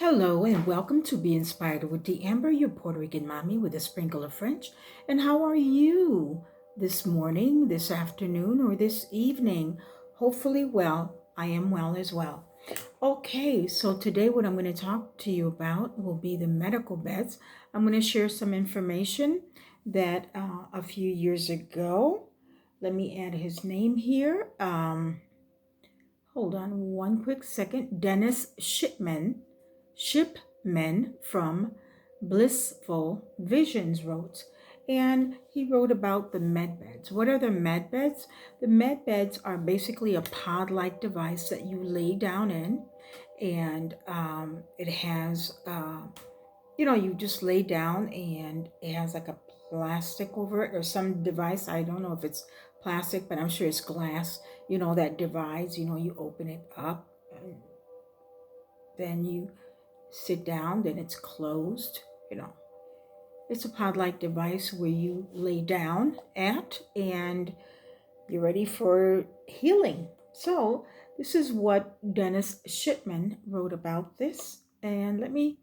Hello and welcome to Be Inspired with DAamber, your Puerto Rican mommy with a sprinkle of French. And how are you this morning, this afternoon, or this evening? Hopefully well. I am well as well. Okay, so today what I'm going to talk to you about will be the medical beds. I'm going to share some information that a few years ago, let me add his name here. Hold on one quick second. Dennis Shipman from Blissful Visions wrote. And he wrote about the med beds. What are the med beds? The med beds are basically a pod-like device that you lay down in, and it has, you just lay down and it has like a plastic over it or some device. I don't know if it's plastic, but I'm sure it's glass, that divides, you open it up and then you sit down, then it's closed. It's a pod-like device where you lay down at and you're ready for healing. So this is what Dennis Shipman wrote about this. And let me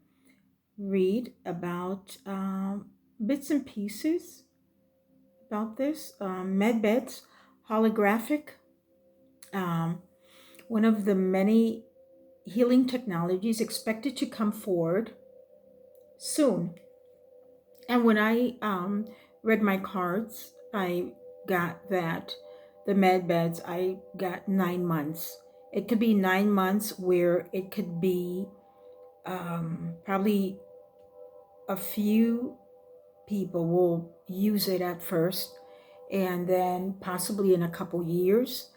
read about bits and pieces about this. Med beds, holographic, one of the many healing technologies expected to come forward soon. And when I read my cards, I got that the med beds, I got 9 months. It could be 9 months where it could be probably a few people will use it at first, and then possibly in a couple years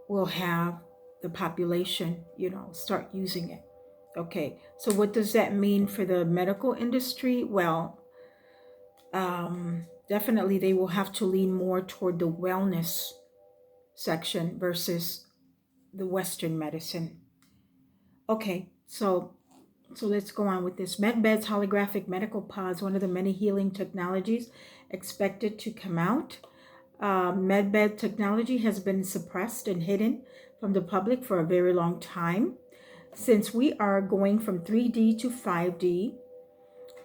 we'll have the population, start using it. Okay, so what does that mean for the medical industry? Well, definitely they will have to lean more toward the wellness section versus the Western medicine. Okay, so let's go on with this. Med beds, holographic medical pods, one of the many healing technologies expected to come out. Med bed technology has been suppressed and hidden from the public for a very long time. Since we are going from 3D to 5D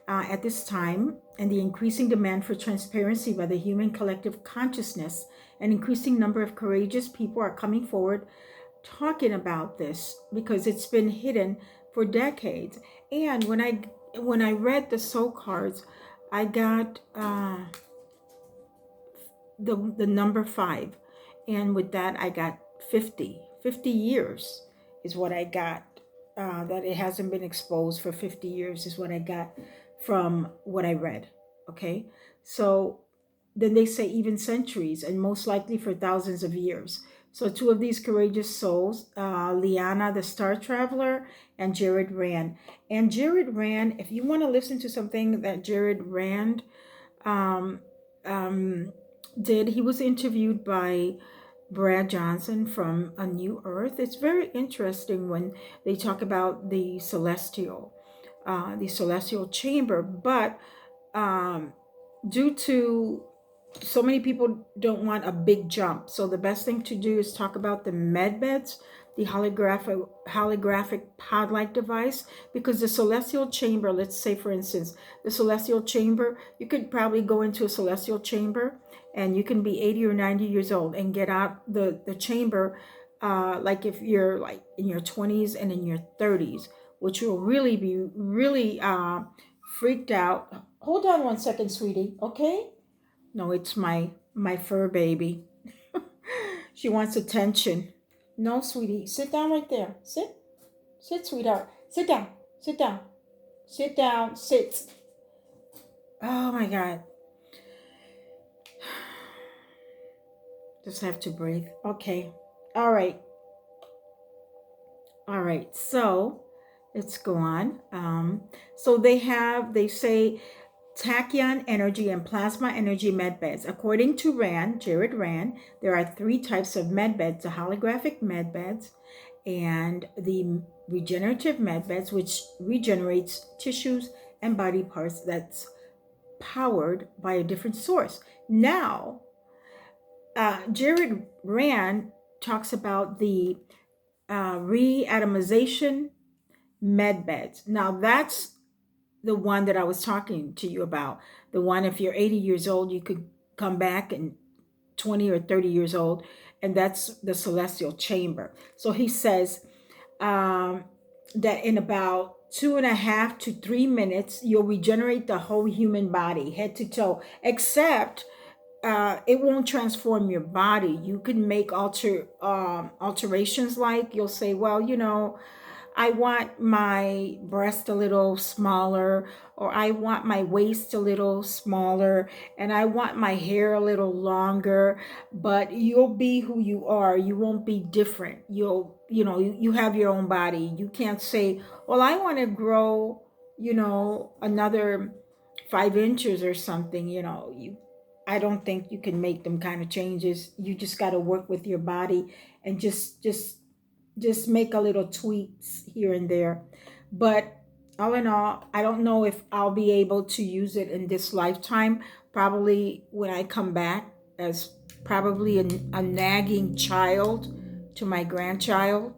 at this time, and the increasing demand for transparency by the human collective consciousness, an increasing number of courageous people are coming forward talking about this because it's been hidden for decades. And when I read the soul cards, I got the number 5, and with that I got 50 years is what I got. That it hasn't been exposed for 50 years is what I got from what I read. Okay, so then they say even centuries, and most likely for thousands of years. So 2 of these courageous souls, Liana the Star Traveler and Jared Rand. And Jared Rand, if you want to listen to something that Jared Rand did, he was interviewed by Brad Johnson from A New Earth. It's very interesting when they talk about the celestial chamber, but due to so many people don't want a big jump, so the best thing to do is talk about the med beds, the holographic pod-like device, because the celestial chamber, let's say for instance, the celestial chamber, you could probably go into a celestial chamber and you can be 80 or 90 years old and get out the chamber, like if you're like in your 20s and in your 30s, which will really be freaked out. Hold on one second, sweetie, okay? No, it's my fur baby. She wants attention. No, sweetie, sit down right there. Sit, sweetheart. Sit down, sit down, sit down, sit. Oh my God. Just have to breathe. Okay. All right. So let's go on. So they say tachyon energy and plasma energy med beds. According to Jared Rand, there are 3 types of med beds: the holographic med beds and the regenerative med beds, which regenerates tissues and body parts that's powered by a different source. Now, Jared Rand talks about the reatomization med beds. Now that's the one that I was talking to you about. The one, if you're 80 years old, you could come back and 20 or 30 years old, and that's the celestial chamber. So he says um, that in about 2.5 to 3 minutes, you'll regenerate the whole human body, head to toe, except it won't transform your body. You can make alterations, like you'll say, well, I want my breast a little smaller, or I want my waist a little smaller, and I want my hair a little longer. But you'll be who you are. You won't be different. You have your own body. You can't say, well, I want to grow, another 5 inches or something. I don't think you can make them kind of changes. You just got to work with your body and just make a little tweaks here and there. But all in all, I don't know if I'll be able to use it in this lifetime. Probably when I come back as probably a nagging child to my grandchild.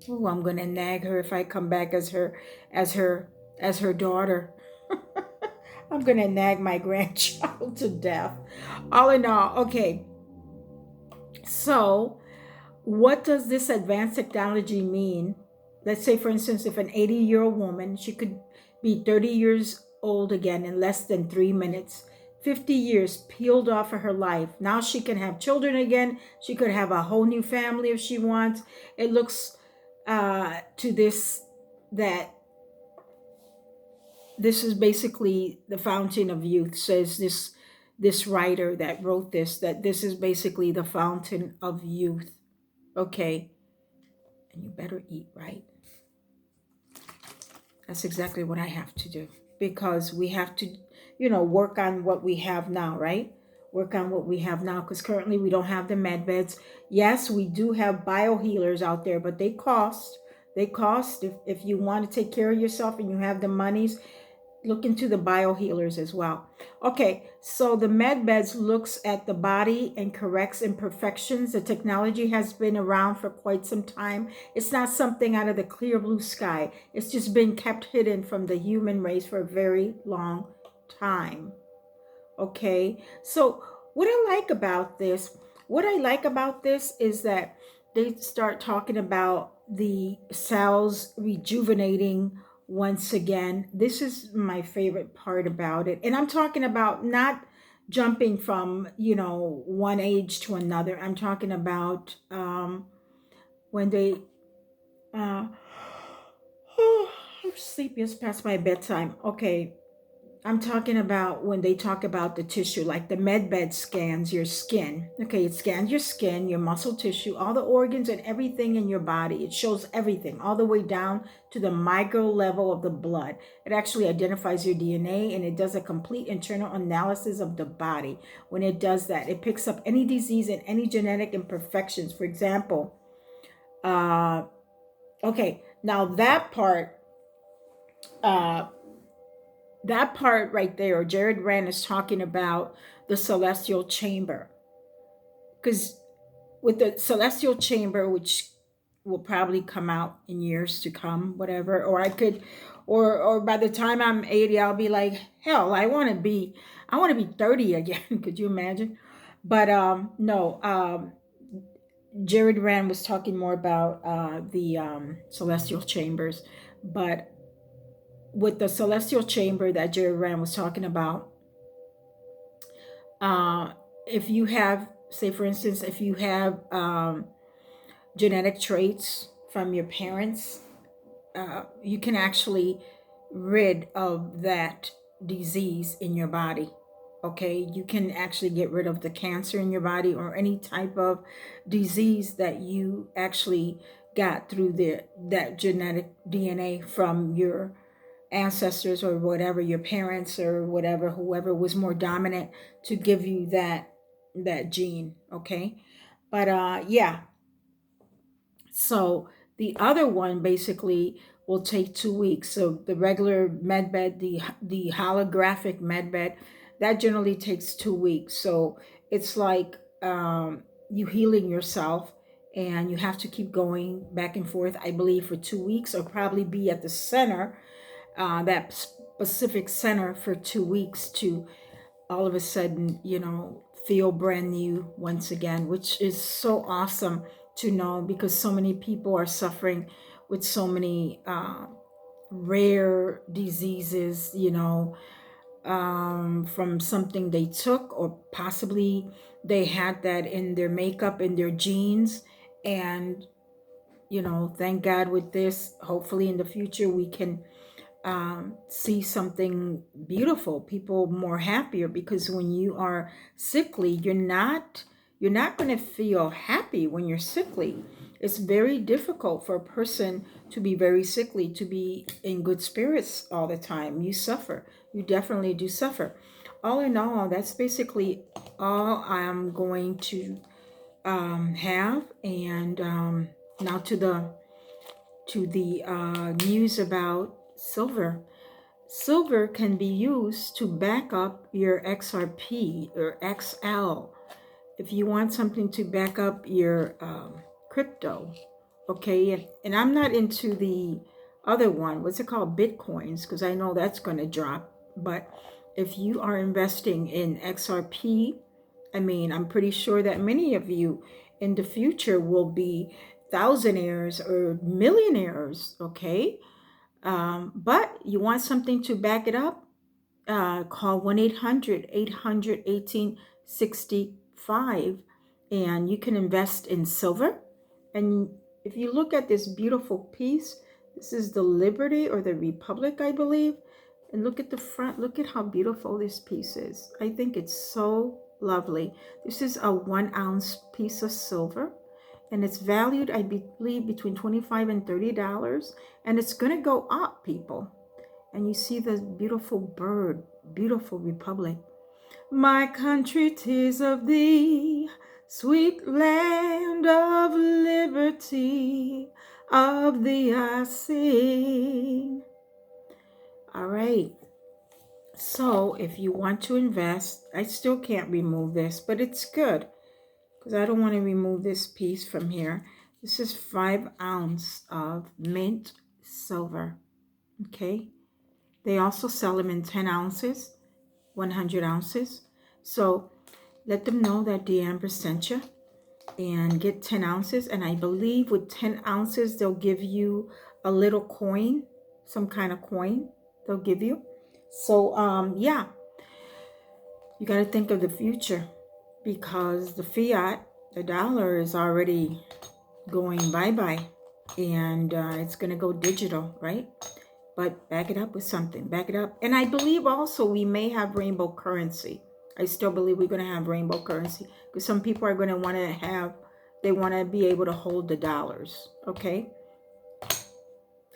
Oh, I'm gonna nag her if I come back as her daughter. I'm gonna nag my grandchild to death. All in all, okay. So what does this advanced technology mean? Let's say, for instance, if an 80-year-old woman, she could be 30 years old again in less than 3 minutes, 50 years peeled off of her life. Now she can have children again. She could have a whole new family if she wants. It looks to this that this is basically the fountain of youth, says this writer that wrote this, that this is basically the fountain of youth. Okay, and you better eat right. That's exactly what I have to do, because we have to, work on what we have now, right? Work on what we have now, because currently we don't have the med beds. Yes, we do have biohealers out there, but they cost. They cost. If you want to take care of yourself and you have the monies, look into the biohealers as well. Okay, so the MedBeds looks at the body and corrects imperfections. The technology has been around for quite some time. It's not something out of the clear blue sky. It's just been kept hidden from the human race for a very long time. Okay, so what I like about this is that they start talking about the cells rejuvenating once again. This is my favorite part about it. And I'm talking about not jumping from, one age to another. I'm talking about when they, uh, oh, I'm sleepy. It's past my bedtime. Okay. I'm talking about when they talk about the tissue, like the MedBed scans your skin. Okay, it scans your skin, your muscle tissue, all the organs and everything in your body. It shows everything, all the way down to the micro level of the blood. It actually identifies your DNA, and it does a complete internal analysis of the body. When it does that, it picks up any disease and any genetic imperfections. For example, okay, now that part right there, Jared Rand is talking about the celestial chamber. Because with the celestial chamber, which will probably come out in years to come, whatever, or I could, or by the time I'm 80, I'll be like, hell, I want to be 30 again. Could you imagine? But no, Jared Rand was talking more about the celestial chambers. But with the celestial chamber that Jerry Rand was talking about, uh, if you have, say for instance, if you have genetic traits from your parents, you can actually rid of that disease in your body. Okay, you can actually get rid of the cancer in your body, or any type of disease that you actually got through that genetic DNA from your ancestors, or whatever, your parents, or whatever, whoever was more dominant to give you that gene. Okay, but yeah, so the other one basically will take 2 weeks. So the regular medbed, the holographic medbed, that generally takes 2 weeks. So it's like you healing yourself, and you have to keep going back and forth, I believe, for 2 weeks, or probably be at the center, that specific center for 2 weeks to all of a sudden, feel brand new once again, which is so awesome to know, because so many people are suffering with so many rare diseases, from something they took, or possibly they had that in their makeup, in their genes. And, thank God with this, hopefully in the future we can see something beautiful, people more happier, because when you are sickly, you're not going to feel happy when you're sickly. It's very difficult for a person to be very sickly, to be in good spirits all the time. You suffer. You definitely do suffer. All in all, that's basically all I'm going to have. And now to the news about silver. Silver can be used to back up your XRP or XL. If you want something to back up your crypto, okay? And I'm not into the other one. What's it called? Bitcoins, because I know that's going to drop. But if you are investing in XRP, I'm pretty sure that many of you in the future will be thousandaires or millionaires, okay? But you want something to back it up? Call 1-800-800-1865, and you can invest in silver. And if you look at this beautiful piece, this is the Liberty or the Republic, I believe. And look at the front. Look at how beautiful this piece is. I think it's so lovely. This is a 1-ounce piece of silver, and it's valued, I believe, between $25 and $30. And it's going to go up, people. And you see the beautiful bird, beautiful Republic. My country, 'tis of thee, sweet land of liberty, of thee I sing. All right. So if you want to invest, I still can't remove this, but it's good, because I don't want to remove this piece from here. This is 5 ounce of mint silver. Okay. They also sell them in 10 ounces, 100 ounces. So let them know that DAamber sent you, and get 10 ounces. And I believe with 10 ounces, they'll give you a little coin, some kind of coin they'll give you. So, yeah, you got to think of the future, because the fiat, the dollar, is already going bye-bye, and it's going to go digital, right? But back it up with something. Back it up. And I believe also we may have rainbow currency. I still believe we're going to have rainbow currency, because some people are going to want to they want to be able to hold the dollars. Okay.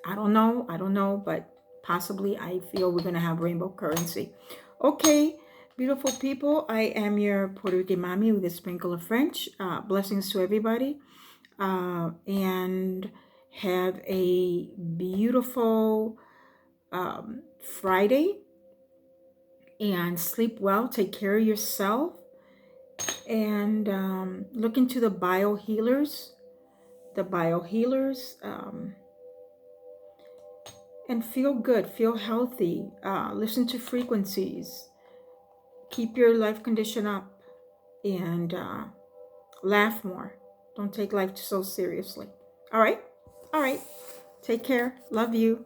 I don't know, but possibly I feel we're going to have rainbow currency. Okay, beautiful people. I am your Puerto Rican mommy with a sprinkle of French. Blessings to everybody. And have a beautiful Friday, and sleep well. Take care of yourself, and look into the biohealers, and feel good, feel healthy. Listen to frequencies, keep your life condition up, and laugh more. Don't take life so seriously. All right. Take care. Love you.